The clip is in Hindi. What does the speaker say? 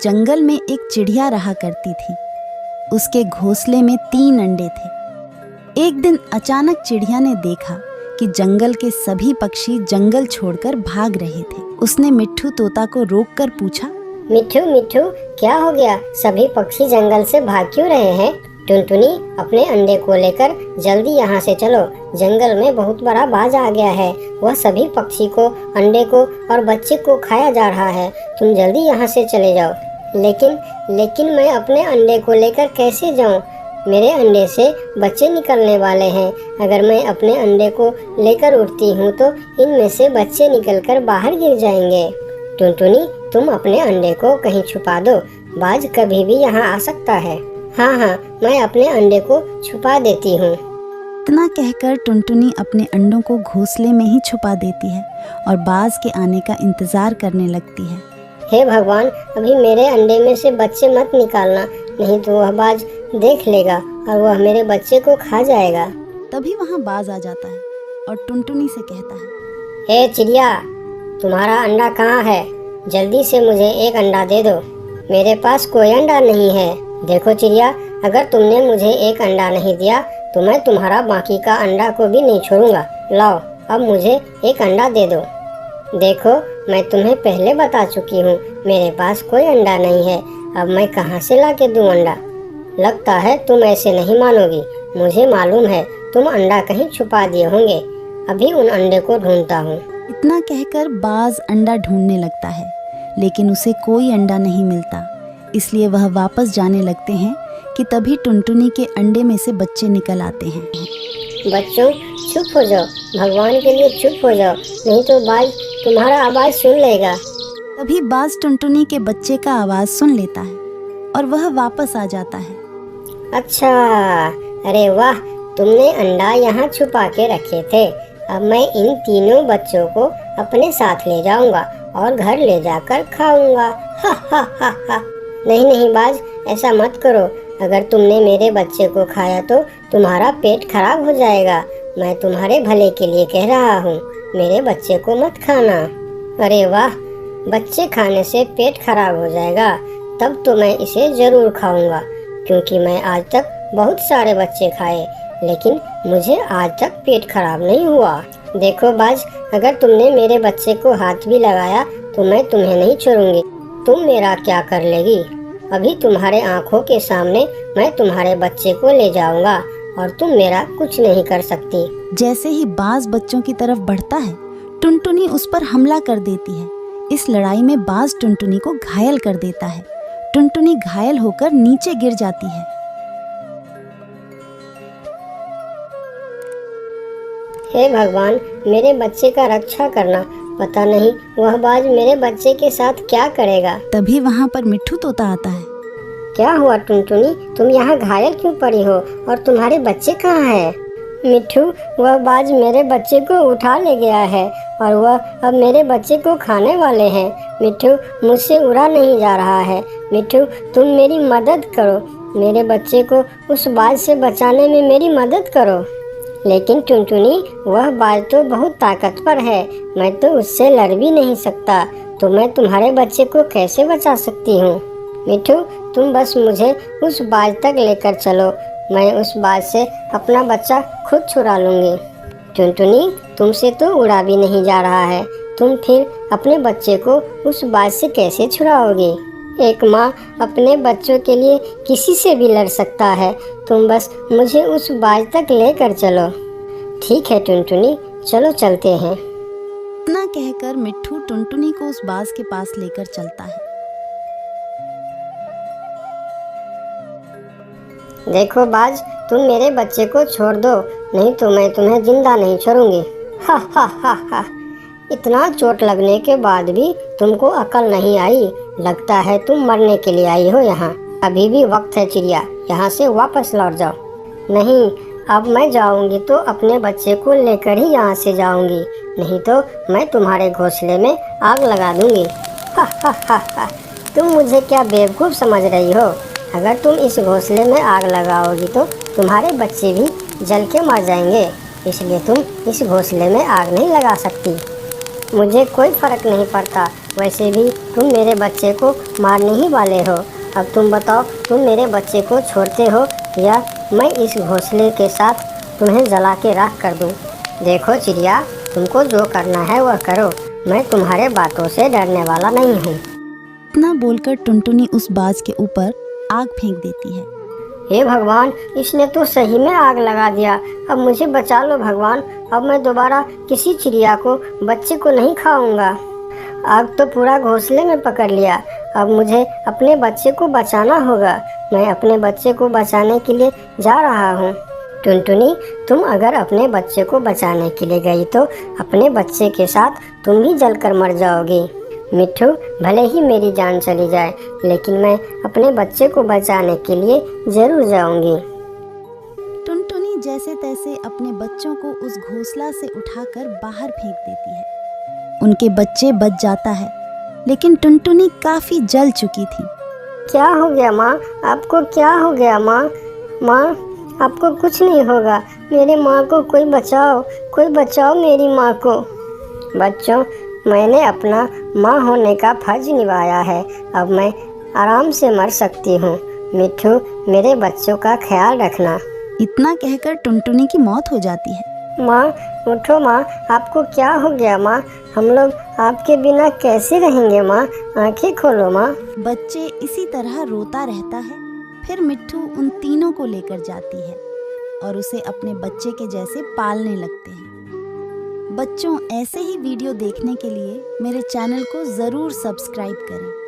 जंगल में एक चिड़िया रहा करती थी। उसके घोंसले में 3 अंडे थे। एक दिन अचानक चिड़िया ने देखा कि जंगल के सभी पक्षी जंगल छोड़कर भाग रहे थे। उसने मिट्ठू तोता को रोककर पूछा, मिट्ठू मिट्ठू क्या हो गया? सभी पक्षी जंगल से भाग क्यों रहे हैं? टुनटुनी, अपने अंडे को लेकर जल्दी यहाँ से चलो। जंगल में बहुत बड़ा बाज आ गया है। वह सभी पक्षी को, अंडे को और बच्चे को खाया जा रहा है। तुम जल्दी यहाँ से चले जाओ। लेकिन मैं अपने अंडे को लेकर कैसे जाऊँ? मेरे अंडे से बच्चे निकलने वाले हैं। अगर मैं अपने अंडे को लेकर उड़ती हूँ तो इनमें से बच्चे निकलकर बाहर गिर जाएंगे। टुनटुनी, तुम अपने अंडे को कहीं छुपा दो। बाज कभी भी यहाँ आ सकता है। हाँ, मैं अपने अंडे को छुपा देती हूँ। इतना कहकर टुनटुनी अपने अंडों को घोंसले में ही छुपा देती है और बाज के आने का इंतजार करने लगती है। हे भगवान, अभी मेरे अंडे में से बच्चे मत निकालना, नहीं तो वह बाज देख लेगा और वह मेरे बच्चे को खा जाएगा। तभी वहाँ बाज आ जाता है और टुनटुनी से कहता है, हे चिड़िया, तुम्हारा अंडा कहाँ है? जल्दी से मुझे एक अंडा दे दो। मेरे पास कोई अंडा नहीं है। देखो चिड़िया, अगर तुमने मुझे एक अंडा नहीं दिया तो मैं तुम्हारा बाकी का अंडा को भी नहीं छोड़ूंगा। लाओ, अब मुझे एक अंडा दे दो। देखो, मैं तुम्हें पहले बता चुकी हूँ, मेरे पास कोई अंडा नहीं है। अब मैं कहाँ से ला के दूँ अंडा? लगता है तुम ऐसे नहीं मानोगी। मुझे मालूम है तुम अंडा कहीं छुपा दिए होंगे। अभी उन अंडे को ढूंढता हूँ। इतना कहकर बाज अंडा ढूंढने लगता है, लेकिन उसे कोई अंडा नहीं मिलता। इसलिए वह वापस जाने लगते हैं कि तभी टुनटुनी के अंडे में से बच्चे निकल आते हैं। बच्चों, चुप हो जाओ, भगवान के लिए चुप हो जाओ, नहीं तो बाज तुम्हारा आवाज सुन लेगा। तभी बाज टुनटुनी के बच्चे का आवाज सुन लेता है और वह वापस आ जाता है। अच्छा, अरे वाह, तुमने अंडा यहाँ छुपा के रखे थे। अब मैं इन तीनों बच्चों को अपने साथ ले जाऊंगा और घर ले जाकर खाऊंगा। हा हा हा हा। नहीं बाज, ऐसा मत करो। अगर तुमने मेरे बच्चे को खाया तो तुम्हारा पेट खराब हो जाएगा। मैं तुम्हारे भले के लिए कह रहा हूँ, मेरे बच्चे को मत खाना। अरे वाह, बच्चे खाने से पेट खराब हो जाएगा? तब तो मैं इसे जरूर खाऊंगा, क्योंकि मैं आज तक बहुत सारे बच्चे खाए, लेकिन मुझे आज तक पेट खराब नहीं हुआ। देखो बाज, अगर तुमने मेरे बच्चे को हाथ भी लगाया तो मैं तुम्हें नहीं छोड़ूंगी। तुम मेरा क्या कर लेगी? अभी तुम्हारे आंखों के सामने मैं तुम्हारे बच्चे को ले जाऊंगा और तुम मेरा कुछ नहीं कर सकती। जैसे ही बाज बच्चों की तरफ बढ़ता है, टुनटुनी उस पर हमला कर देती है। इस लड़ाई में बाज टुनटुनी को घायल कर देता है। टुनटुनी घायल होकर नीचे गिर जाती है। हे भगवान, मेरे बच्चे का रक्षा करना। पता नहीं वह बाज मेरे बच्चे के साथ क्या करेगा। तभी वहाँ पर मिट्ठू तोता आता है। क्या हुआ टुनटुनी, तुम यहाँ घायल क्यों पड़ी हो और तुम्हारे बच्चे कहाँ हैं? मिट्ठू, वह बाज मेरे बच्चे को उठा ले गया है और वह अब मेरे बच्चे को खाने वाले हैं। मिट्ठू, मुझसे उड़ा नहीं जा रहा है। मिट्ठू, तुम मेरी मदद करो। मेरे बच्चे को उस बाज से बचाने में मेरी मदद करो। लेकिन टुनटुनी, वह बाज तो बहुत ताकतवर है, मैं तो उससे लड़ भी नहीं सकता, तो मैं तुम्हारे बच्चे को कैसे बचा सकती हूँ? मिट्ठू, तुम बस मुझे उस बाज तक लेकर चलो, मैं उस बाज से अपना बच्चा खुद छुड़ा लूँगी। टुनटुनी, तुमसे तो उड़ा भी नहीं जा रहा है, तुम फिर अपने बच्चे को उस बाज से कैसे छुड़ाओगी? एक माँ अपने बच्चों के लिए किसी से भी लड़ सकता है, तुम बस मुझे उस बाज तक लेकर चलो। ठीक है टुनटुनी, चलो चलते हैं। इतना कहकर मिट्ठू टुनटुनी को उस बाज के पास लेकर चलता है। देखो बाज, तुम मेरे बच्चे को छोड़ दो, नहीं तो मैं तुम्हें जिंदा नहीं छोड़ूंगी। हा हा हा हा। इतना चोट लगने के बाद भी तुमको अकल नहीं आई। लगता है तुम मरने के लिए आई हो यहाँ। अभी भी वक्त है चिड़िया, यहाँ से वापस लौट जाओ। नहीं, अब मैं जाऊँगी तो अपने बच्चे को लेकर ही यहाँ से जाऊँगी, नहीं तो मैं तुम्हारे घोंसले में आग लगा दूँगी। हा हा हा हा। तुम मुझे क्या बेवकूफ़ समझ रही हो? अगर तुम इस घोंसले में आग लगाओगी तो तुम्हारे बच्चे भी जल के मर जाएंगे, इसलिए तुम इस घोंसले में आग नहीं लगा सकती। मुझे कोई फ़र्क नहीं पड़ता, वैसे भी तुम मेरे बच्चे को मारने ही वाले हो। अब तुम बताओ, तुम मेरे बच्चे को छोड़ते हो या मैं इस घोंसले के साथ तुम्हें जला के राख कर दूं? देखो चिड़िया, तुमको जो करना है वह करो, मैं तुम्हारे बातों से डरने वाला नहीं हूँ। इतना बोलकर टुनटुनी उस बाज के ऊपर आग फेंक देती है। हे भगवान, इसने तो सही में आग लगा दिया। अब मुझे बचा लो भगवान। अब मैं दोबारा किसी चिड़िया को बच्चे को नहीं खाऊंगा। आग तो पूरा घोंसले में पकड़ लिया। अब मुझे अपने बच्चे को बचाना होगा। मैं अपने बच्चे को बचाने के लिए जा रहा हूँ। टुनटुनी, तुम अगर अपने बच्चे को बचाने के लिए गई तो अपने बच्चे के साथ तुम भी जलकर मर जाओगी। मिट्ठू, भले ही मेरी जान चली जाए, लेकिन मैं अपने बच्चे को बचाने के लिए जरूर जाऊंगी। टुनटुनी जैसे तैसे अपने बच्चों को उस घोंसला से उठाकर बाहर फेंक देती है। उनके बच्चे बच जाता है, लेकिन टुनटुनी काफी जल चुकी थी। क्या हो गया माँ? आपको क्या हो गया माँ? माँ, आपको कुछ नहीं होगा। मेरी माँ को कोई बचाओ, कोई बचाओ मेरी माँ को। बच्चों, मैंने अपना माँ होने का फर्ज निभाया है। अब मैं आराम से मर सकती हूँ। मिट्ठू, मेरे बच्चों का ख्याल रखना। इतना कहकर टुनटुनी की मौत हो जाती है। माँ, उठो माँ, आपको क्या हो गया माँ? हम लोग आपके बिना कैसे रहेंगे माँ? आंखें खोलो माँ। बच्चे इसी तरह रोता रहता है। फिर मिट्ठू उन तीनों को लेकर जाती है और उसे अपने बच्चे के जैसे पालने लगते हैं। बच्चों, ऐसे ही वीडियो देखने के लिए मेरे चैनल को ज़रूर सब्सक्राइब करें।